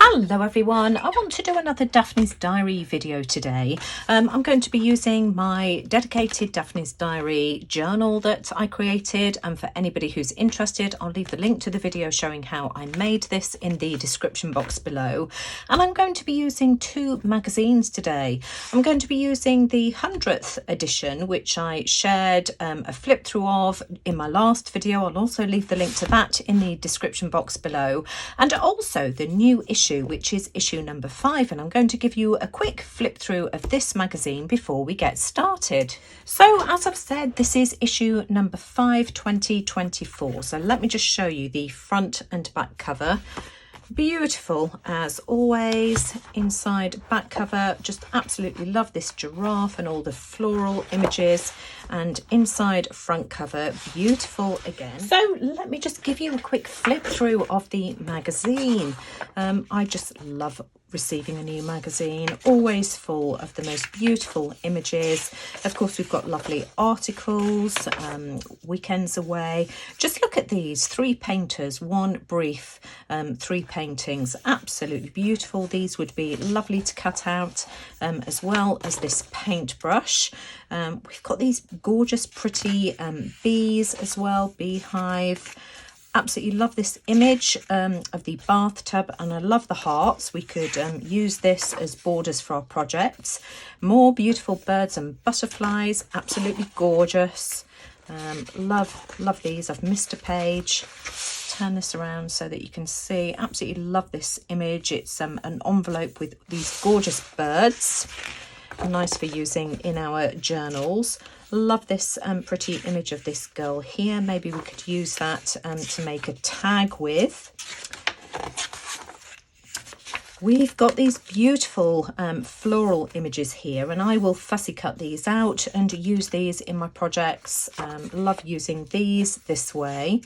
Hello everyone, I want to do another Daphne's Diary video today. I'm going to be using my dedicated Daphne's Diary journal that I created, and for anybody who's interested I'll leave the link to the video showing how I made this in the description box below. And I'm going to be using two magazines today. I'm going to be using the 100th edition, which I shared a flip through of in my last video. I'll also leave the link to that in the description box below, and also the new issue, which is issue number 5, and I'm going to give you a quick flip through of this magazine before we get started. So as I've said, this is issue number 5 2024. So let me just show you the front and back cover. Beautiful as always. Inside back cover, just absolutely love this giraffe and all the floral images, and inside front cover, beautiful again. So let me just give you a quick flip through of the magazine. I just love receiving a new magazine, always full of the most beautiful images. Of course, we've got lovely articles, weekends away. Just look at these 3 painters, 1 brief, 3 paintings, absolutely beautiful. These would be lovely to cut out, as well as this paintbrush. We've got these gorgeous pretty bees as well, beehive. Absolutely love this image of the bathtub, and I love the hearts. We could use this as borders for our projects. More beautiful birds and butterflies, absolutely gorgeous. Love these. I've missed a page. Turn this around so that you can see. Absolutely love this image. It's an envelope with these gorgeous birds. Nice for using in our journals. Love this pretty image of this girl here. Maybe we could use that to make a tag with. We've got these beautiful floral images here, and I will fussy cut these out and use these in my projects. Love using these this way.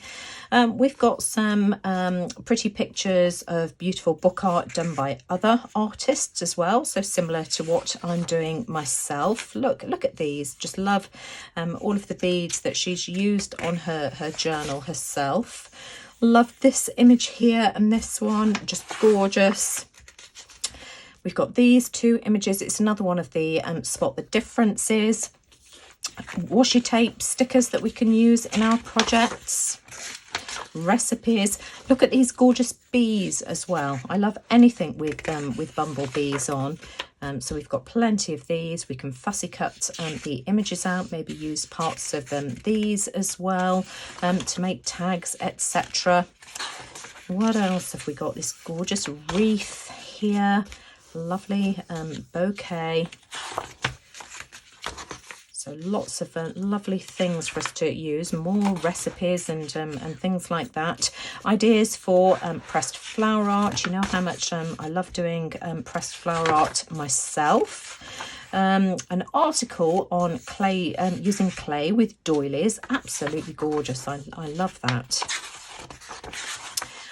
We've got some pretty pictures of beautiful book art done by other artists as well, so similar to what I'm doing myself. Look at these. Just love all of the beads that she's used on her journal herself. Love this image here and this one, just gorgeous. We've got these 2 images. It's another one of the spot the differences. Washi tape stickers that we can use in our projects. Recipes. Look at these gorgeous bees as well. I love anything with bumblebees on. So we've got plenty of these. We can fussy cut the images out, maybe use parts of these as well to make tags, etc. What else have we got? This gorgeous wreath here. Lovely bouquet. So lots of lovely things for us to use. More recipes and things like that. Ideas for pressed flower art. You know how much I love doing pressed flower art myself. An article on clay, using clay with doilies. Absolutely gorgeous. I love that.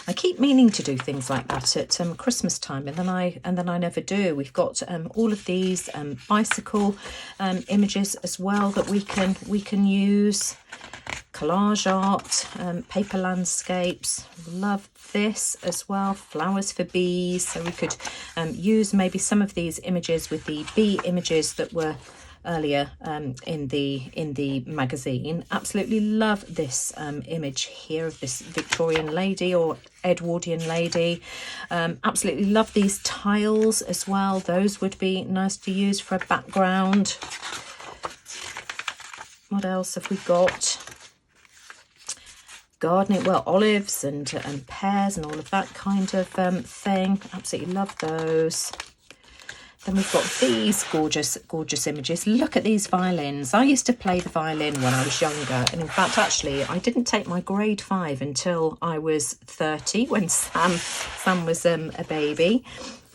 I keep meaning to do things like that at Christmas time, and then I never do. We've got all of these bicycle images as well that we can use. Collage art, paper landscapes. Love this as well. Flowers for bees. So we could use maybe some of these images with the bee images that were earlier in the magazine. Absolutely love this image here of this Victorian lady or Edwardian lady. Absolutely love these tiles as well. Those would be nice to use for a background. What else have we got? Gardening, well, olives and pears and all of that kind of thing. Absolutely love those. Then we've got these gorgeous images. Look at these violins. I used to play the violin when I was younger, and in fact actually I didn't take my grade 5 until I was 30, when Sam was a baby.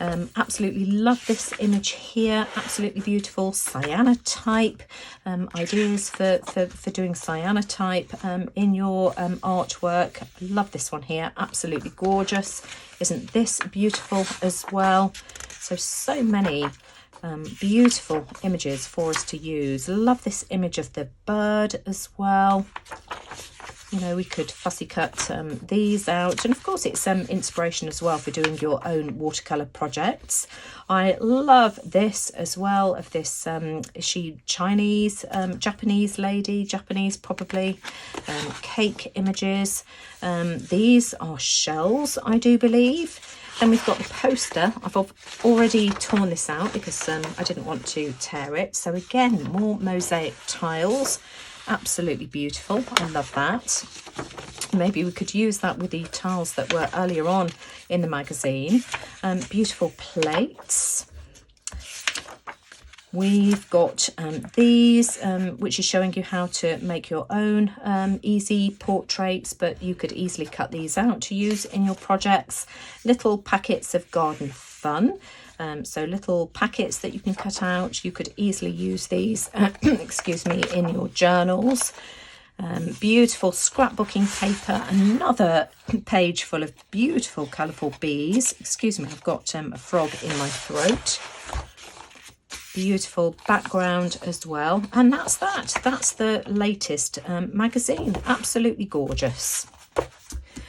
Absolutely love this image here. Absolutely beautiful cyanotype. Ideas for doing cyanotype in your artwork. Love this one here. Absolutely gorgeous. Isn't this beautiful as well? So many beautiful images for us to use. Love this image of the bird as well. You know, we could fussy cut these out, and of course it's inspiration as well for doing your own watercolour projects. I love this as well, of this, is she Chinese, Japanese lady, Japanese probably, cake images. These are shells, I do believe. Then we've got the poster. I've already torn this out because I didn't want to tear it. So again, more mosaic tiles. Absolutely beautiful. I love that. Maybe we could use that with the tiles that were earlier on in the magazine. Beautiful plates. We've got these, which is showing you how to make your own easy portraits, but you could easily cut these out to use in your projects. Little packets of garden fun. So little packets that you can cut out. You could easily use these, excuse me, in your journals. Beautiful scrapbooking paper. Another page full of beautiful, colourful bees. Excuse me, I've got a frog in my throat. Beautiful background as well. And that's that. That's the latest magazine. Absolutely gorgeous.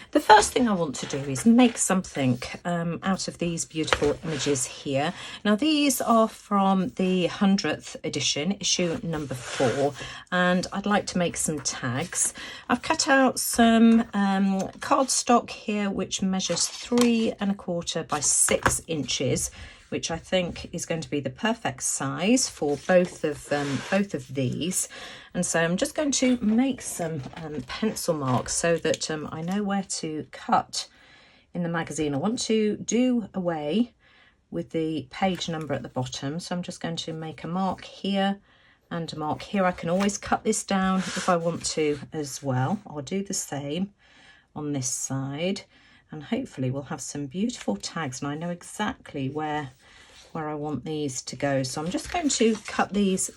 The first thing I want to do is make something out of these beautiful images here. Now these are from the 100th edition, issue number 4, and I'd like to make some tags. I've cut out some cardstock here which measures 3 1/4 by 6 inches, which I think is going to be the perfect size for both of these. And so I'm just going to make some pencil marks so that I know where to cut in the magazine. I want to do away with the page number at the bottom, so I'm just going to make a mark here and a mark here. I can always cut this down if I want to as well. I'll do the same on this side, and hopefully we'll have some beautiful tags, and I know exactly where I want these to go. So I'm just going to cut these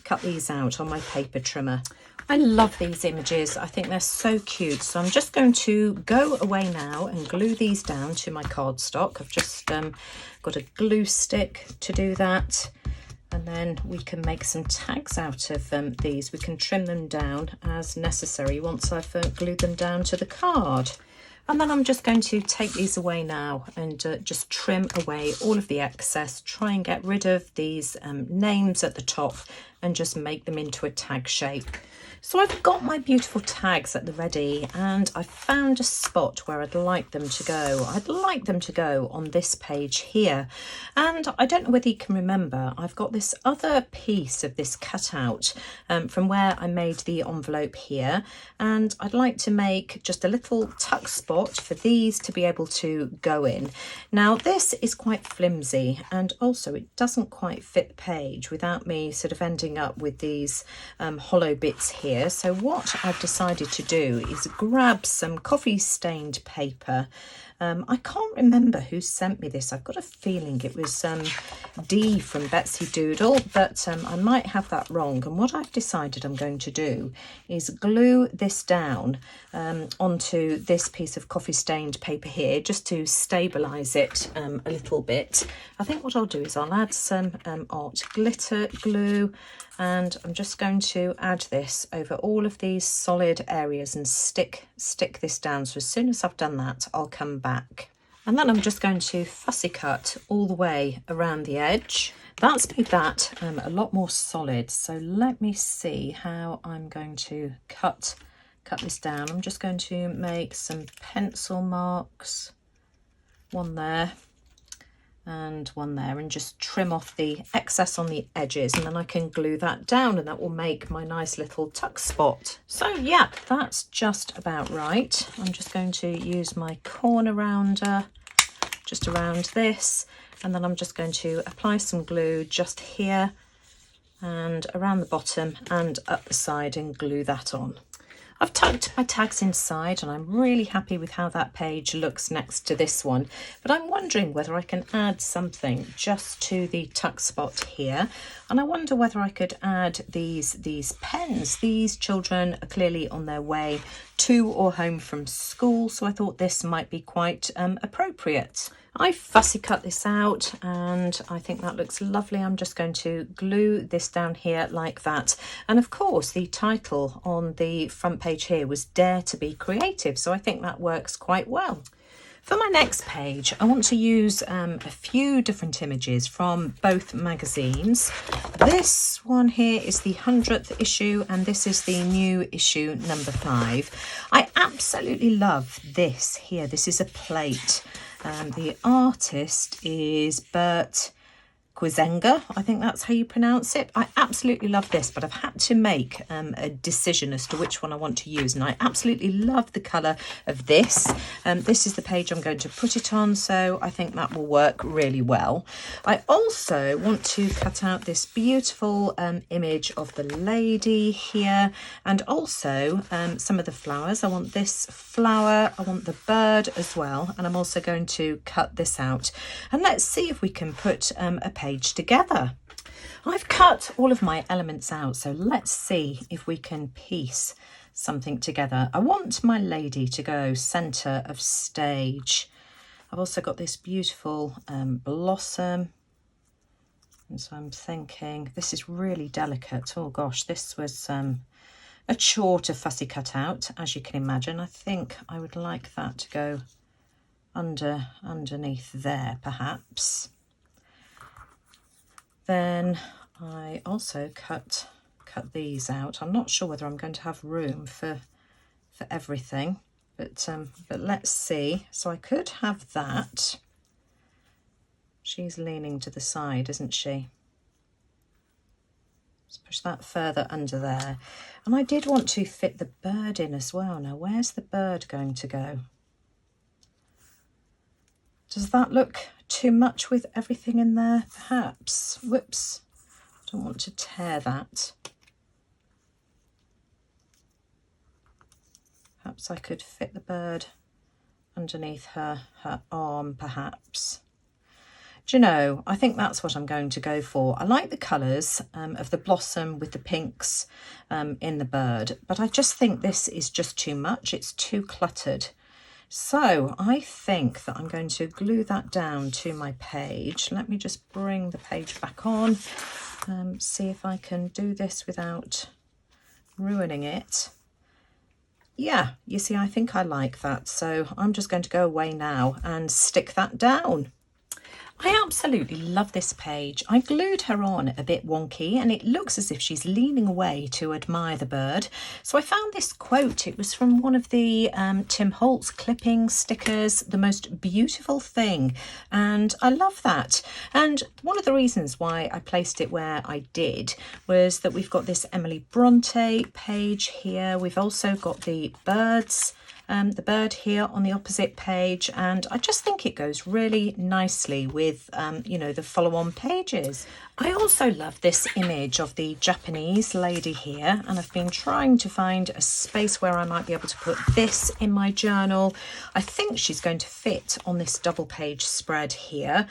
out on my paper trimmer. I love these images. I think they're so cute. So I'm just going to go away now and glue these down to my cardstock. I've just got a glue stick to do that. And then we can make some tags out of these. We can trim them down as necessary once I've glued them down to the card. And then I'm just going to take these away now and just trim away all of the excess, try and get rid of these names at the top and just make them into a tag shape. So I've got my beautiful tags at the ready, and I found a spot where I'd like them to go. I'd like them to go on this page here. And I don't know whether you can remember, I've got this other piece of this cutout from where I made the envelope here. And I'd like to make just a little tuck spot for these to be able to go in. Now this is quite flimsy, and also it doesn't quite fit the page without me sort of ending up with these hollow bits here. So what I've decided to do is grab some coffee stained paper. I can't remember who sent me this. I've got a feeling it was Dee from Betsy Doodle, but I might have that wrong. And what I've decided I'm going to do is glue this down onto this piece of coffee stained paper here, just to stabilise it a little bit. I think what I'll do is I'll add some art glitter glue, and I'm just going to add this over all of these solid areas and stick this down. So as soon as I've done that, I'll come back. And then I'm just going to fussy cut all the way around the edge. That's made that a lot more solid. So let me see how I'm going to cut this down. I'm just going to make some pencil marks, one there and one there, and just trim off the excess on the edges, and then I can glue that down, and that will make my nice little tuck spot. So yeah, that's just about right. I'm just going to use my corner rounder just around this, and then I'm just going to apply some glue just here and around the bottom and up the side and glue that on. I've tucked my tags inside, and I'm really happy with how that page looks next to this one, but I'm wondering whether I can add something just to the tuck spot here, and I wonder whether I could add these pens. These children are clearly on their way to or home from school, so I thought this might be quite appropriate. I fussy cut this out and I think that looks lovely. I'm just going to glue this down here like that. And of course the title on the front page here was Dare to be Creative, so I think that works quite well. For my next page, I want to use a few different images from both magazines. This one here is the 100th issue and this is the new issue number 5. I absolutely love this here. This is a plate. The artist is Bert Quizenga, I think that's how you pronounce it. I absolutely love this, but I've had to make a decision as to which one I want to use, and I absolutely love the colour of this. This is the page I'm going to put it on, so I think that will work really well. I also want to cut out this beautiful image of the lady here, and also some of the flowers. I want this flower, I want the bird as well, and I'm also going to cut this out. And let's see if we can put a page together. I've cut all of my elements out, so let's see if we can piece something together. I want my lady to go centre of stage. I've also got this beautiful blossom, and so I'm thinking this is really delicate. Oh gosh, this was a chore to fussy cut out, as you can imagine. I think I would like that to go underneath there perhaps. Then I also cut these out. I'm not sure whether I'm going to have room for everything, but let's see. So I could have that. She's leaning to the side, isn't she? Let's push that further under there. And I did want to fit the bird in as well. Now, where's the bird going to go? Does that look too much with everything in there? Perhaps. Whoops. Don't want to tear that. Perhaps I could fit the bird underneath her arm, perhaps. Do you know, I think that's what I'm going to go for. I like the colours of the blossom with the pinks in the bird, but I just think this is just too much. It's too cluttered. So I think that I'm going to glue that down to my page. Let me just bring the page back on, see if I can do this without ruining it. Yeah, you see, I think I like that. So I'm just going to go away now and stick that down. I absolutely love this page. I glued her on a bit wonky and it looks as if she's leaning away to admire the bird. So I found this quote. It was from one of the Tim Holtz clipping stickers, the most beautiful thing. And I love that. And one of the reasons why I placed it where I did was that we've got this Emily Bronte page here. We've also got the birds. The bird here on the opposite page, and I just think it goes really nicely with you know, the follow-on pages. I also love this image of the Japanese lady here, and I've been trying to find a space where I might be able to put this in my journal. I think she's going to fit on this double page spread here.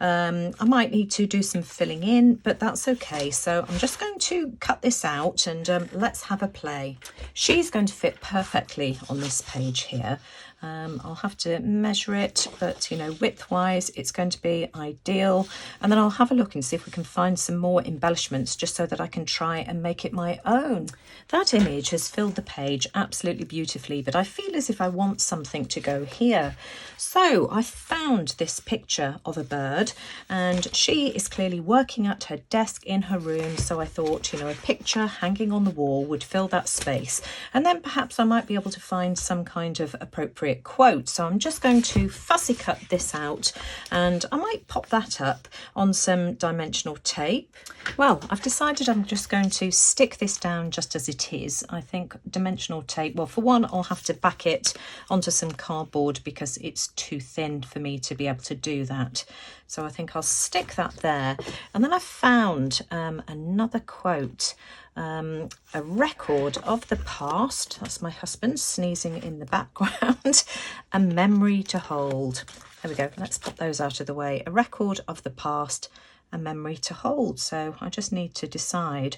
I might need to do some filling in, but that's okay. So I'm just going to cut this out and let's have a play. She's going to fit perfectly on this page here. I'll have to measure it, but you know, width-wise, it's going to be ideal. And then I'll have a look and see if we can find some more embellishments just so that I can try and make it my own. That image has filled the page absolutely beautifully, but I feel as if I want something to go here. So I found this picture of a bird, and she is clearly working at her desk in her room. So I thought, you know, a picture hanging on the wall would fill that space. And then perhaps I might be able to find some kind of appropriate quote. So I'm just going to fussy cut this out, and I might pop that up on some dimensional tape. Well, I've decided I'm just going to stick this down just as it is. I think dimensional tape, well, for one, I'll have to back it onto some cardboard because it's too thin for me to be able to do that. So I think I'll stick that there. And then I found another quote. A record of the past, that's my husband sneezing in the background, a memory to hold. There we go, let's pop those out of the way. A record of the past, a memory to hold. So I just need to decide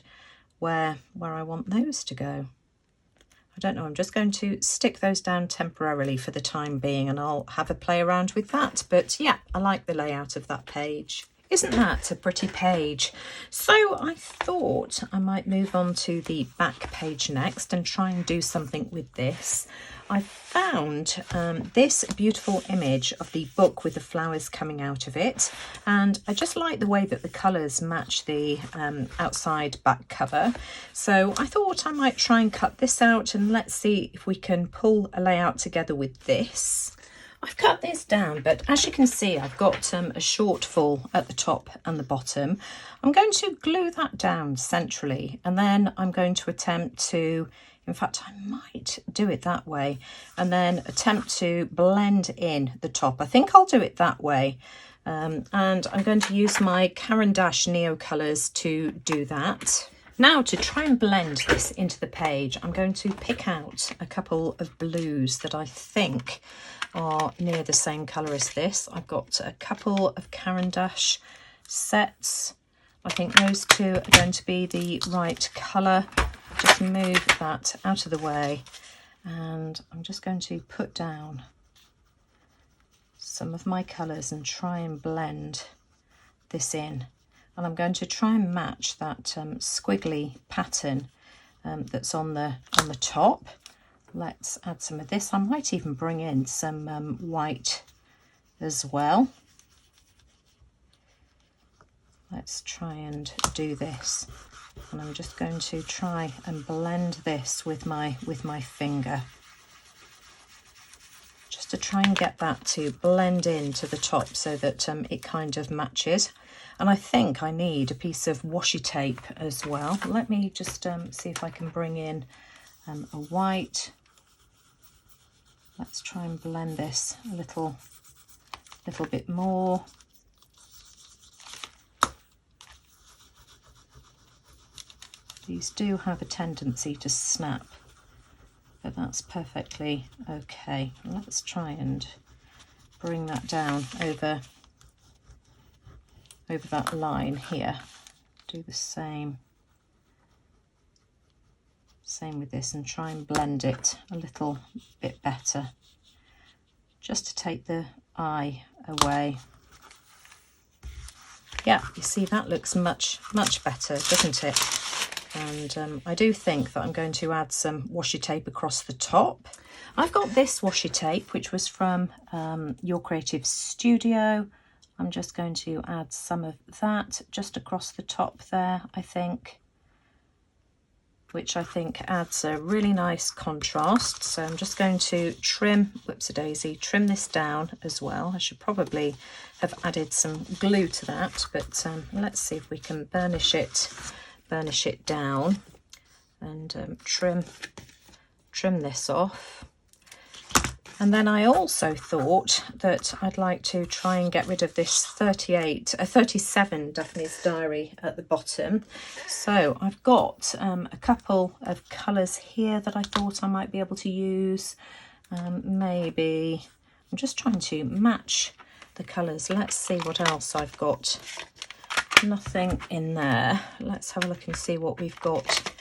where I want those to go. I don't know, I'm just going to stick those down temporarily for the time being, and I'll have a play around with that. But yeah, I like the layout of that page. Isn't that a pretty page? So I thought I might move on to the back page next and try and do something with this. I found this beautiful image of the book with the flowers coming out of it, and I just like the way that the colours match the outside back cover. So I thought I might try and cut this out, and let's see if we can pull a layout together with this. I've cut this down, but as you can see, I've got a shortfall at the top and the bottom. I'm going to glue that down centrally, and then I'm going to attempt to, in fact, I might do it that way, and then attempt to blend in the top. I think I'll do it that way. And I'm going to use my Caran d'Ache Neo colours to do that. Now, to try and blend this into the page, I'm going to pick out a couple of blues that I think are near the same colour as this. I've got a couple of Caran d'Ache sets. I think those two are going to be the right colour. Just move that out of the way, and I'm just going to put down some of my colours and try and blend this in. And I'm going to try and match that squiggly pattern that's on the top. Let's add some of this. I might even bring in some white as well. Let's try and do this. And I'm just going to try and blend this with my finger, just to try and get that to blend into the top so that it kind of matches. And I think I need a piece of washi tape as well. Let me just see if I can bring in a white. Let's try and blend this a little bit more. These do have a tendency to snap, but that's perfectly okay. Let's try and bring that down over that line here. Do the same with this and try and blend it a little bit better, just to take the eye away. Yeah, you see, that looks much better, doesn't it? And I do think that I'm going to add some washi tape across the top. I've got this washi tape, which was from Your Creative Studio. I'm just going to add some of that just across the top there, I think, which I think adds a really nice contrast. So I'm just going to trim this down as well. I should probably have added some glue to that, but let's see if we can burnish it down and trim this off. And then I also thought that I'd like to try and get rid of this 37 Daphne's Diary at the bottom. So I've got a couple of colours here that I thought I might be able to use. Maybe I'm just trying to match the colours. Let's see what else I've got. Nothing in there. Let's have a look and see what we've got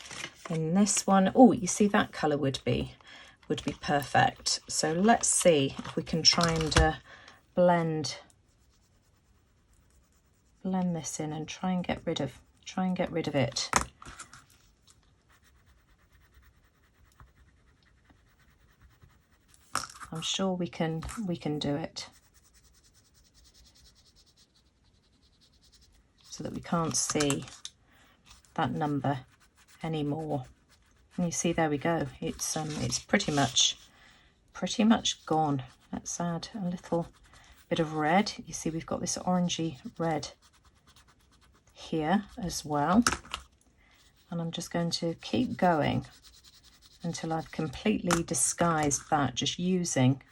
in this one. Oh, you see, that colour would be perfect. So let's see if we can try and blend this in and try and get rid of it. I'm sure we can do it, so that we can't see that number anymore. And you see, there we go. It's pretty much gone. Let's add a little bit of red. You see, we've got this orangey red here as well. And I'm just going to keep going until I've completely disguised that, just using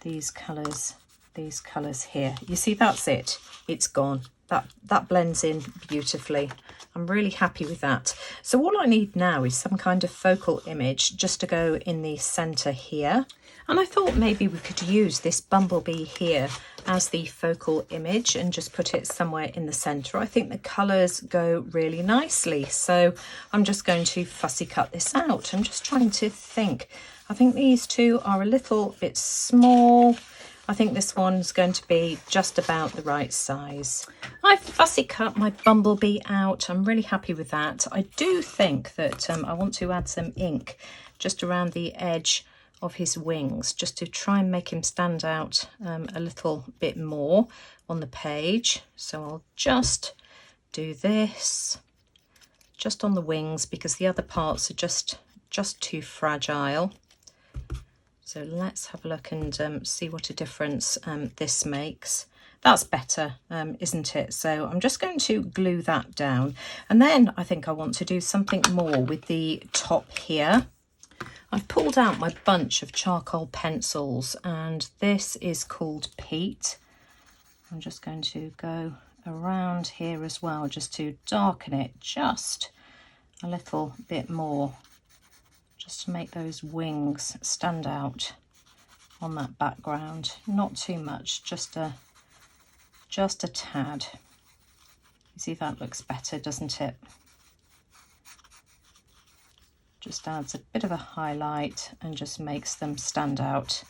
these colours these colours here. You see, that's it. It's gone. That blends in beautifully. I'm really happy with that. So all I need now is some kind of focal image just to go in the centre here. And I thought maybe we could use this bumblebee here as the focal image and just put it somewhere in the centre. I think the colours go really nicely. So I'm just going to fussy cut this out. I'm just trying to think. I think these two are a little bit small. I think this one's going to be just about the right size. I've fussy cut my bumblebee out. I'm really happy with that. I do think that I want to add some ink just around the edge of his wings, just to try and make him stand out a little bit more on the page. So I'll just do this just on the wings because the other parts are just too fragile. So let's have a look and see what a difference this makes. That's better, isn't it? So I'm just going to glue that down. And then I think I want to do something more with the top here. I've pulled out my bunch of charcoal pencils and this is called Pete. I'm just going to go around here as well just to darken it just a little bit more, just to make those wings stand out on that background. Not too much, just a tad. You see, that looks better, doesn't it? Just adds a bit of a highlight and just makes them stand out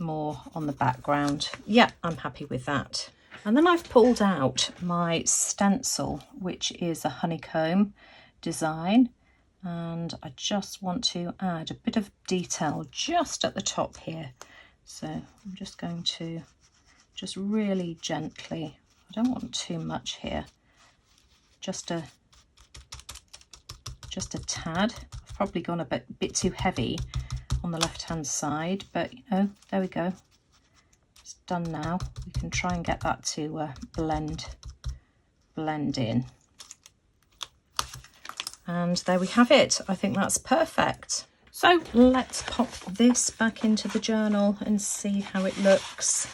more on the background. Yeah, I'm happy with that. And then I've pulled out my stencil, which is a honeycomb design. And I just want to add a bit of detail just at the top here. So I'm just going to just really gently, I don't want too much here, just a tad. I've probably gone a bit too heavy on the left hand side, but you know, there we go. It's done now. We can try and get that to blend in. And there we have it. I think that's perfect. So let's pop this back into the journal and see how it looks.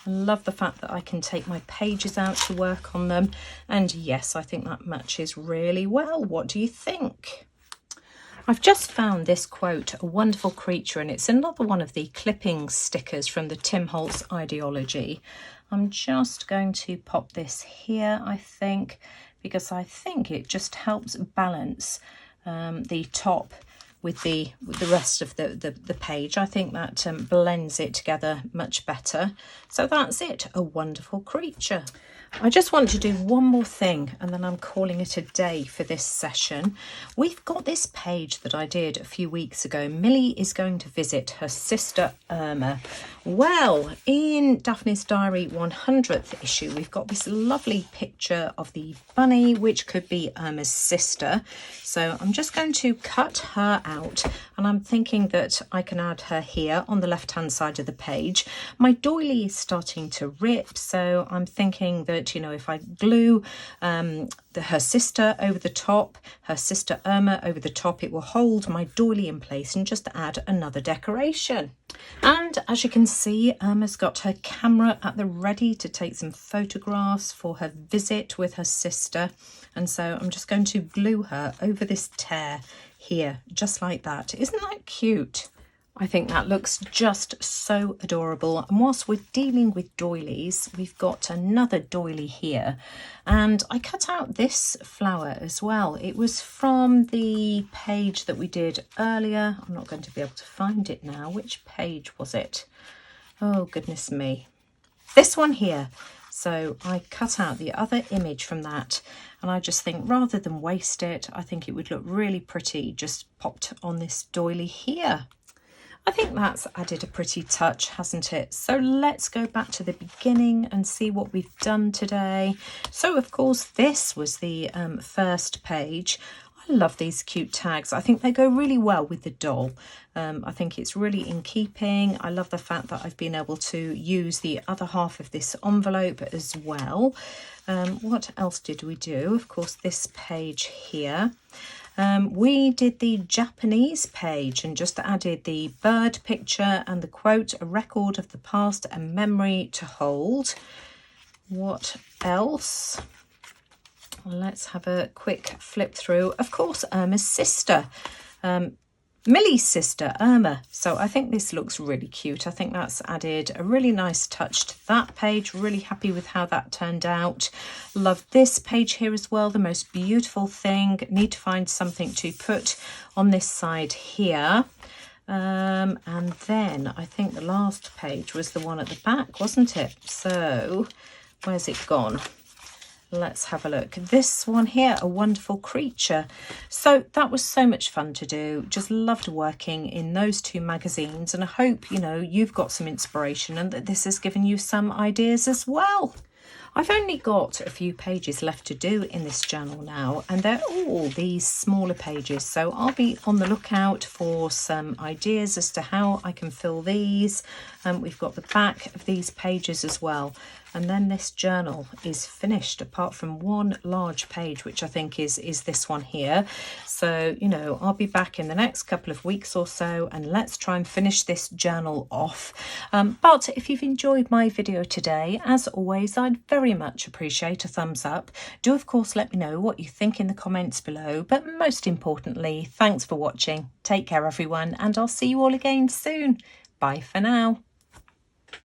I love the fact that I can take my pages out to work on them. And yes, I think that matches really well. What do you think? I've just found this quote, a wonderful creature, and it's another one of the clipping stickers from the Tim Holtz ideology. I'm just going to pop this here, I think, because I think it just helps balance the top with the rest of the page. I think that blends it together much better. So that's it, a wonderful creature. I just want to do one more thing and then I'm calling it a day for this session. We've got this page that I did a few weeks ago. Millie is going to visit her sister Irma. Well, in Daphne's Diary 100th issue, we've got this lovely picture of the bunny, which could be Irma's sister. So I'm just going to cut her out and I'm thinking that I can add her here on the left hand side of the page. My doily is starting to rip, so I'm thinking that, you know, if I glue her sister over the top, her sister Irma over the top, it will hold my doily in place and just add another decoration. And as you can see, Irma's got her camera at the ready to take some photographs for her visit with her sister. And so I'm just going to glue her over this tear here, just like that. Isn't that cute? I think that looks just so adorable. And whilst we're dealing with doilies, we've got another doily here. And I cut out this flower as well. It was from the page that we did earlier. I'm not going to be able to find it now. Which page was it? Oh, goodness me. This one here. So I cut out the other image from that. And I just think rather than waste it, I think it would look really pretty just popped on this doily here. I think that's added a pretty touch, hasn't it? So let's go back to the beginning and see what we've done today. So of course, this was the first page. I love these cute tags. I think they go really well with the doll. I think it's really in keeping. I love the fact that I've been able to use the other half of this envelope as well. What else did we do? Of course, this page here. We did the Japanese page and just added the bird picture and the quote, a record of the past and memory to hold. What else? Let's have a quick flip through. Of course, Irma's sister. Millie's sister, Irma. So I think this looks really cute. I think that's added a really nice touch to that page. Really happy with how that turned out. Love this page here as well. The most beautiful thing. Need to find something to put on this side here. And then I think the last page was the one at the back, wasn't it? So where's it gone? Let's have a look. This one here, a wonderful creature. So that was so much fun to do. Just loved working in those two magazines, and I hope, you know, you've got some inspiration and that this has given you some ideas as well. I've only got a few pages left to do in this journal now, and they're all these smaller pages, so I'll be on the lookout for some ideas as to how I can fill these. We've got the back of these pages as well, and then this journal is finished apart from one large page, which I think is this one here. So, you know, I'll be back in the next couple of weeks or so, and let's try and finish this journal off. But if you've enjoyed my video today, as always, I'd very much appreciate a thumbs up. Do of course let me know what you think in the comments below, but most importantly, thanks for watching. Take care everyone, and I'll see you all again soon. Bye for now.